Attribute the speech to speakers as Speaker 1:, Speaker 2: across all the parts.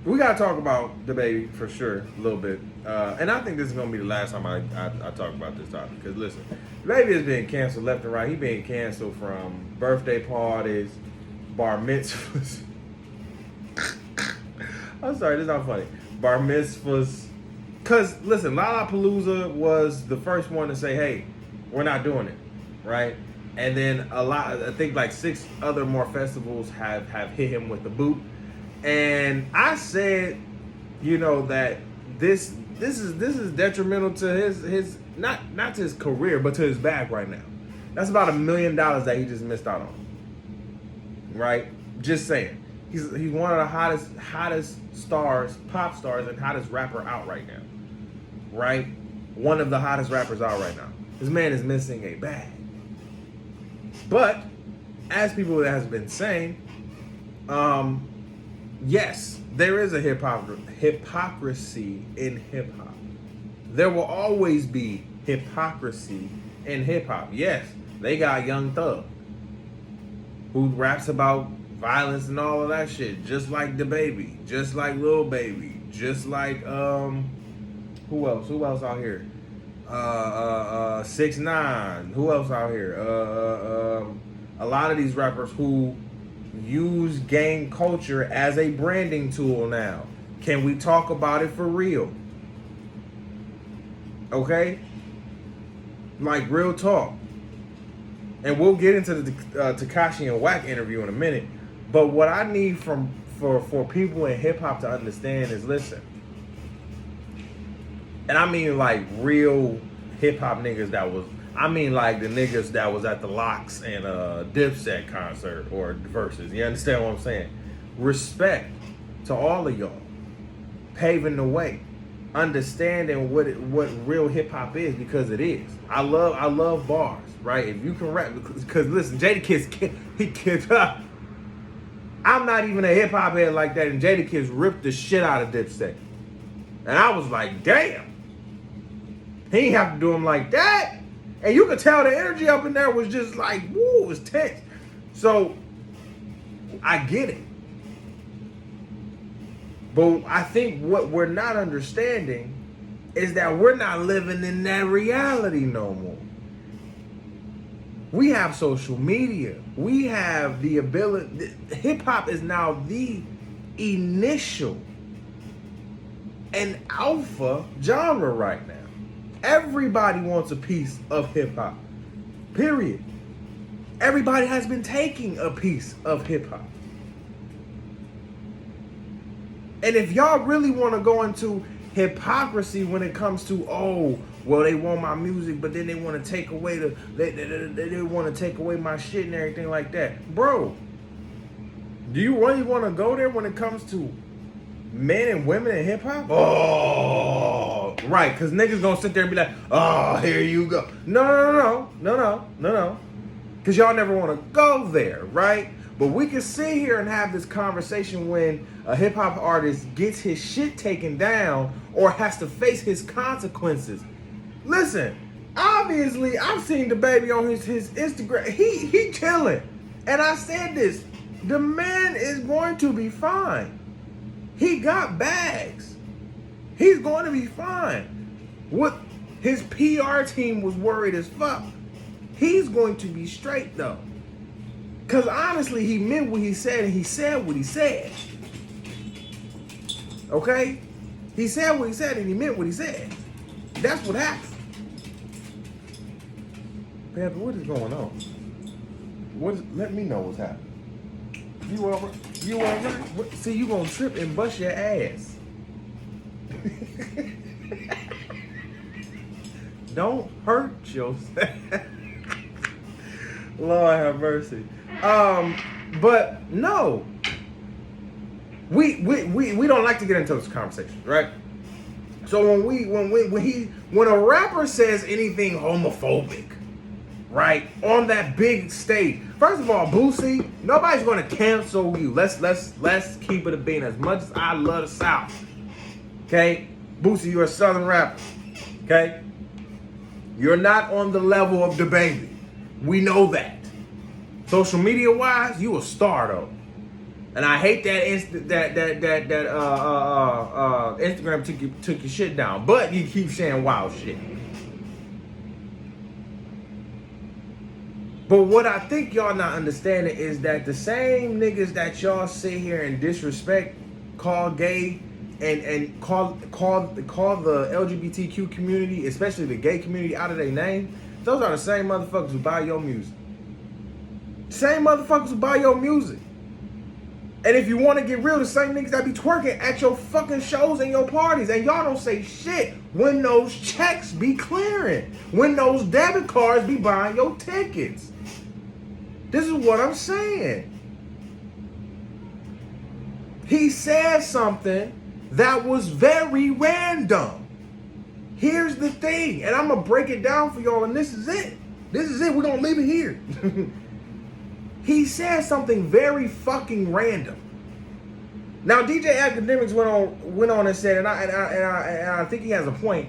Speaker 1: we gotta talk about DaBaby for sure a little bit, and I think this is gonna be the last time I talk about this topic. Because listen, DaBaby is being canceled left and right. He being canceled from birthday parties, bar mitzvahs. I'm sorry, this is not funny. Bar mitzvahs. Cause listen, Lollapalooza was the first one to say, "Hey, we're not doing it," right? And then I think like 6 other more festivals have hit him with the boot. And I said, you know, that this is detrimental to his not to his career, but to his bag right now. That's about $1 million that he just missed out on. Right? Just saying. He's one of the hottest stars, pop stars, and hottest rapper out right now. Right? One of the hottest rappers out right now. This man is missing a bag. But as people that has been saying, yes, there is a hypocrisy in hip hop. There will always be hypocrisy in hip hop. Yes, they got Young Thug, who raps about violence and all of that shit, just like DaBaby, just like Lil Baby, just like who else? Who else out here? 6ix9ine. Who else out here? A lot of these rappers who use gang culture as a branding tool now. Can we talk about it for real? Okay? Like real talk. And we'll get into the Tekashi and Wack interview in a minute. But what I need for people in hip hop to understand is, listen. And I mean like real hip hop niggas I mean like the niggas that was at the Locks and Dipset concert or Versus. You understand what I'm saying? Respect to all of y'all. Paving the way. Understanding what real hip hop is, because it is. I love bars, right? If you can rap, because listen, Jadakiss, I'm not even a hip hop head like that, and Jadakiss ripped the shit out of Dipset. And I was like, damn. He ain't have to do him like that. And you could tell the energy up in there was just like, woo, it was tense. So, I get it. But I think what we're not understanding is that we're not living in that reality no more. We have social media. We have the ability. Hip-hop is now the initial and alpha genre right now. Everybody wants a piece of hip-hop. Period. Everybody has been taking a piece of hip-hop. And if y'all really want to go into hypocrisy when it comes to, oh, well, they want my music, but then they want to take away they want to take away my shit and everything like that. Bro, do you really want to go there when it comes to men and women in hip-hop? Oh, right, because niggas gonna sit there and be like, oh, here you go. No. Because y'all never want to go there, right? But we can sit here and have this conversation when a hip-hop artist gets his shit taken down or has to face his consequences. Listen, obviously, I've seen DaBaby on his Instagram. He chilling. And I said this, the man is going to be fine. He got bags. He's going to be fine. What his PR team was worried as fuck. He's going to be straight though. Because honestly, he meant what he said, and he said what he said. Okay? He said what he said, and he meant what he said. That's what happened. Panther, what is going on? Let me know what's happening. You all right? See, you gonna trip and bust your ass. Don't hurt yourself. Lord have mercy. But no, we don't like to get into this conversation, right? So when a rapper says anything homophobic, right, on that big stage, first of all, Boosie, nobody's gonna cancel you. Let's keep it a bean. As much as I love the South, okay, Boosie, you're a Southern rapper, okay. You're not on the level of DaBaby. We know that. Social media wise, you a star though. And I hate that Instagram took your shit down. But you keep saying wild shit. But what I think y'all not understanding is that the same niggas that y'all sit here and disrespect, call gay, and call the LGBTQ community, especially the gay community, out of their name, those are the same motherfuckers who buy your music. Same motherfuckers who buy your music. And if you want to get real, the same niggas that be twerking at your fucking shows and your parties. And y'all don't say shit when those checks be clearing. When those debit cards be buying your tickets. This is what I'm saying. He said something that was very random. Here's the thing. And I'm going to break it down for y'all. And this is it. This is it. We're going to leave it here. He said something very fucking random. Now, DJ Academics went on and said, and I think he has a point.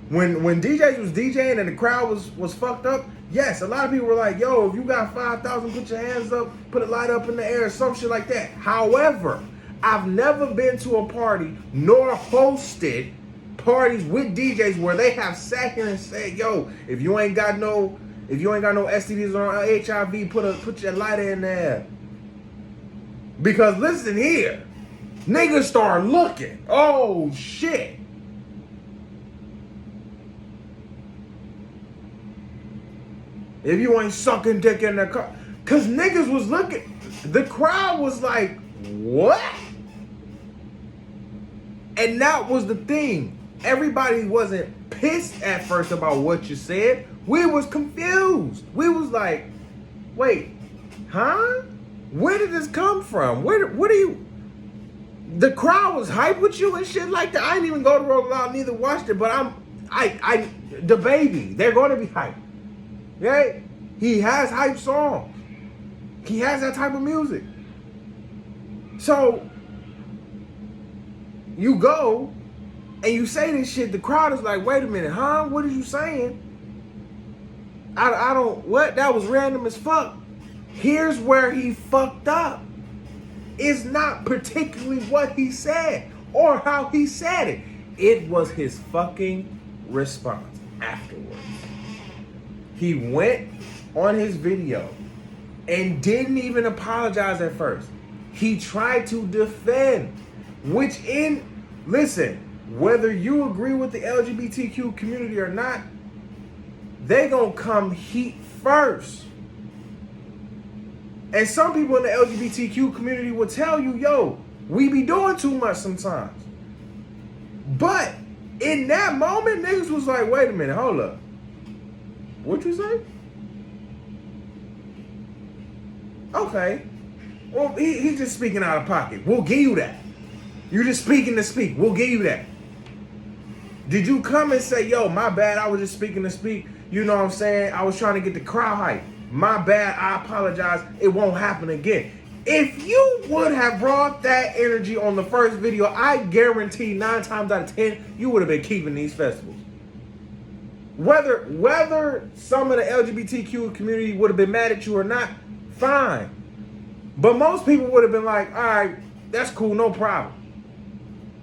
Speaker 1: When DJs was DJing and the crowd was fucked up, yes, a lot of people were like, yo, if you got 5,000, put your hands up, put a light up in the air, some shit like that. However, I've never been to a party nor hosted parties with DJs where they have sat here and said, yo, if you ain't got no STDs or HIV, put your lighter in there. Because listen here, niggas start looking. Oh shit. If you ain't sucking dick in the car. Cause niggas was looking. The crowd was like, what? And that was the thing. Everybody wasn't pissed at first about what you said. We was confused. We was like, wait, huh? Where did this come from? What are you? The crowd was hype with you and shit like that. I didn't even go to Rolling Loud, neither watched it, but DaBaby, they're gonna be hype. Yeah? He has hype songs. He has that type of music. So you go and you say this shit, the crowd is like, wait a minute, huh? What are you saying? I don't, what? That was random as fuck. Here's where he fucked up. It's not particularly what he said or how he said it. It was his fucking response afterwards. He went on his video and didn't even apologize at first. He tried to defend, listen, whether you agree with the LGBTQ community or not, they gonna come heat first. And some people in the LGBTQ community will tell you, yo, we be doing too much sometimes. But in that moment, niggas was like, wait a minute, hold up. What you say? Okay. Well, he's just speaking out of pocket. We'll give you that. You're just speaking to speak. We'll give you that. Did you come and say, yo, my bad, I was just speaking to speak. You know what I'm saying? I was trying to get the crowd hype. My bad, I apologize. It won't happen again. If you would have brought that energy on the first video, I guarantee 9 times out of 10, you would have been keeping these festivals. Whether some of the LGBTQ community would have been mad at you or not, fine. But most people would have been like, all right, that's cool, no problem.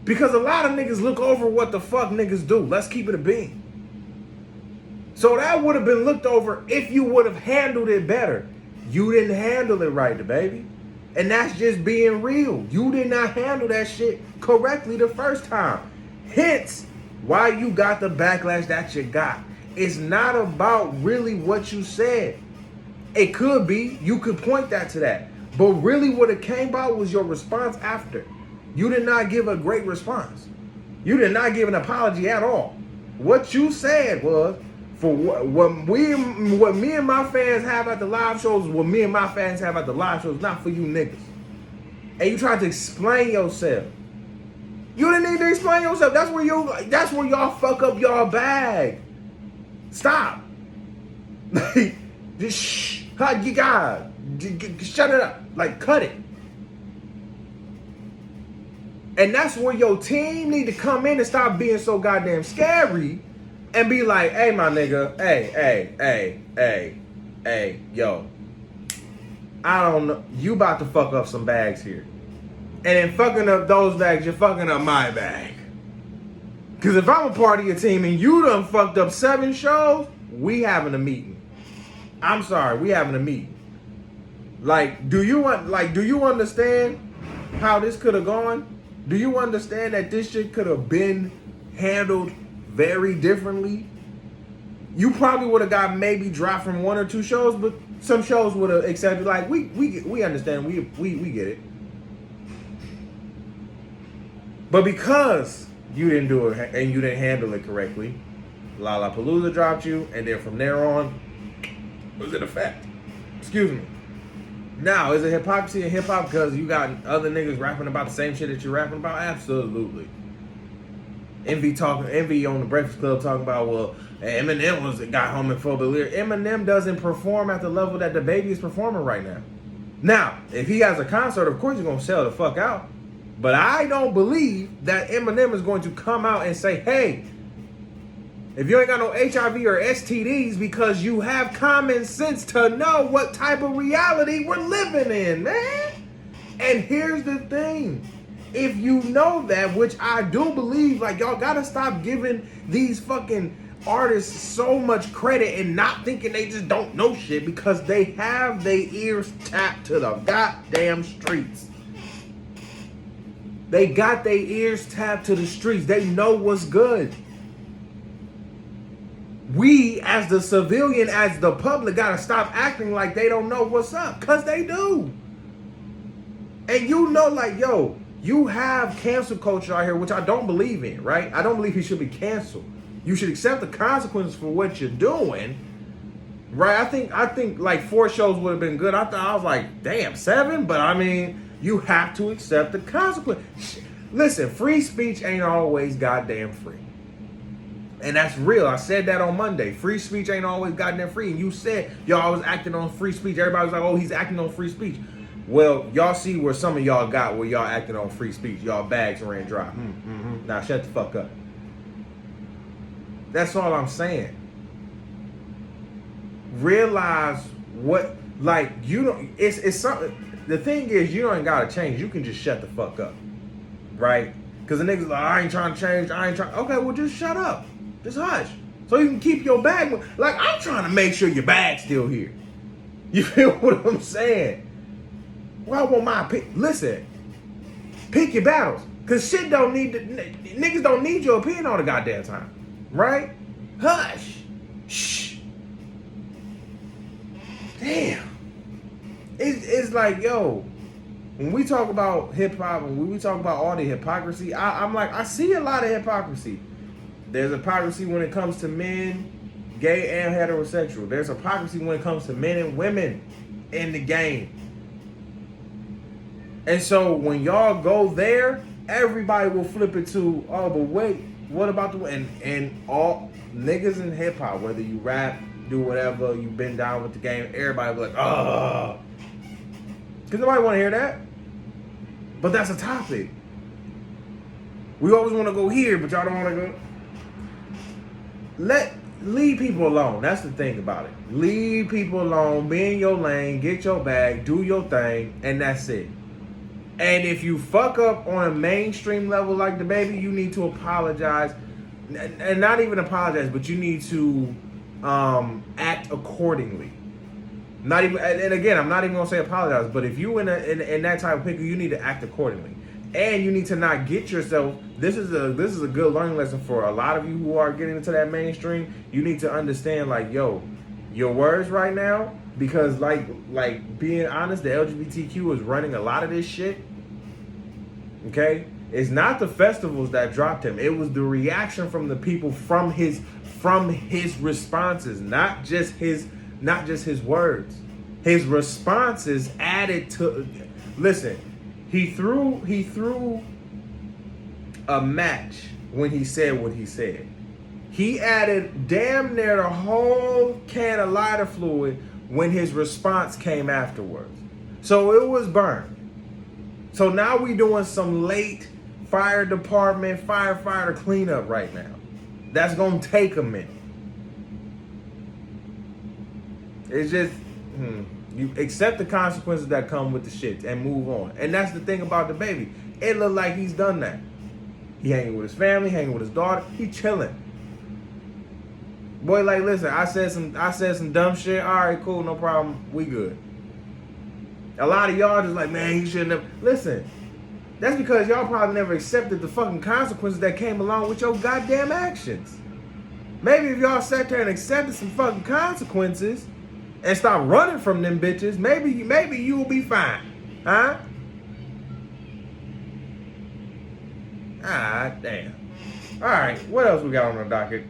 Speaker 1: Because a lot of niggas look over what the fuck niggas do. Let's keep it a bean. So that would have been looked over if you would have handled it better. You didn't handle it right, DaBaby. And that's just being real. You did not handle that shit correctly the first time. Hence, why you got the backlash that you got. It's not about really what you said. It could be. You could point that to that. But really what it came about was your response after. You did not give a great response. You did not give an apology at all. What you said was, for what me and my fans have at the live shows, what me and my fans have at the live shows, not for you niggas. And you tried to explain yourself. You didn't need to explain yourself. That's where y'all fuck up y'all bag. Stop. Just shh. You got shut it up. Like, cut it. And that's where your team need to come in and stop being so goddamn scary and be like, hey, my nigga, hey, yo, I don't know. You about to fuck up some bags here. And in fucking up those bags, you're fucking up my bag. Because if I'm a part of your team and you done fucked up 7 shows, we having a meeting. I'm sorry, we having a meeting. Like, do you understand how this could have gone? Do you understand that this shit could have been handled very differently? You probably would have got maybe dropped from 1 or 2 shows, but some shows would have accepted. Like, we understand, we get it. But because you didn't do it and you didn't handle it correctly, Lollapalooza dropped you, and then from there on, was it a fact? Excuse me. Now, is it hypocrisy in hip-hop because you got other niggas rapping about the same shit that you're rapping about? Absolutely. Envy on the Breakfast Club talking about, well, Eminem got home in full delirium. Eminem doesn't perform at the level that DaBaby is performing right now. Now, if he has a concert, of course he's going to sell the fuck out. But I don't believe that Eminem is going to come out and say, hey, if you ain't got no HIV or STDs, because you have common sense to know what type of reality we're living in, man. And here's the thing. If you know that, which I do believe, like, y'all gotta stop giving these fucking artists so much credit and not thinking they just don't know shit, because they have their ears tapped to the goddamn streets. They got their ears tapped to the streets. They know what's good. We, as the civilian, as the public, gotta stop acting like they don't know what's up, because they do. And you know, like, yo, you have cancel culture out here, which I don't believe in, right? I don't believe he should be canceled. You should accept the consequences for what you're doing, right? I think like 4 shows would have been good. I was like, damn, 7? But I mean, you have to accept the consequences. Listen, free speech ain't always goddamn free. And that's real. I said that on Monday. Free speech ain't always goddamn free. And you said y'all was acting on free speech. Everybody was like, oh, he's acting on free speech. Well, y'all see where some of y'all got where y'all acting on free speech. Y'all bags ran dry. Now shut the fuck up. That's all I'm saying. Realize what, like, you don't, it's something. The thing is, you don't gotta change. You can just shut the fuck up. Right? Because the niggas like, I ain't trying to change. Okay, well, just shut up. Just hush. So you can keep your bag. Like, I'm trying to make sure your bag's still here. You feel what I'm saying? Well, I want my pick. Listen, pick your battles. Because shit don't need to, niggas don't need your opinion all the goddamn time. Right? Hush. Shh. Damn. It's like, yo, when we talk about hip-hop, and when we talk about all the hypocrisy, I'm like, I see a lot of hypocrisy. There's hypocrisy when it comes to men, gay and heterosexual. There's hypocrisy when it comes to men and women in the game. And so when y'all go there, everybody will flip it to, oh, but wait, what about the, and all niggas in hip hop, whether you rap, do whatever, you've been down with the game, everybody will be like, oh, because nobody want to hear that. But that's a topic. We always want to go here, but y'all don't want to go. Leave people alone. That's the thing about it. Leave people alone. Be in your lane. Get your bag. Do your thing. And that's it. And if you fuck up on a mainstream level like DaBaby, you need to apologize. And not even apologize, but you need to act accordingly. Not even, and again, I'm not even gonna say apologize, but if you in that type of pickle, you need to act accordingly. And you need to not get yourself. This is a good learning lesson for a lot of you who are getting into that mainstream. You need to understand, like, yo, your words right now, because like being honest, the LGBTQ is running a lot of this shit. Okay, it's not the festivals that dropped him. It was the reaction from the people from his responses, not just his words. His responses added to. Listen. He threw a match when he said what he said. He added damn near the whole can of lighter fluid when his response came afterwards. So it was burned. So now we doing some late fire department, firefighter cleanup right now. That's gonna take a minute. It's just, You accept the consequences that come with the shit and move on. And that's the thing about DaBaby. It look like he's done that. He hanging with his family, hanging with his daughter. He chilling. Boy, like, listen, I said some dumb shit. All right, cool, no problem. We good. A lot of y'all just like, man, he shouldn't have. Listen, that's because y'all probably never accepted the fucking consequences that came along with your goddamn actions. Maybe if y'all sat there and accepted some fucking consequences and stop running from them bitches, maybe you will be fine. Huh? Ah, damn. All right, what else we got on the docket?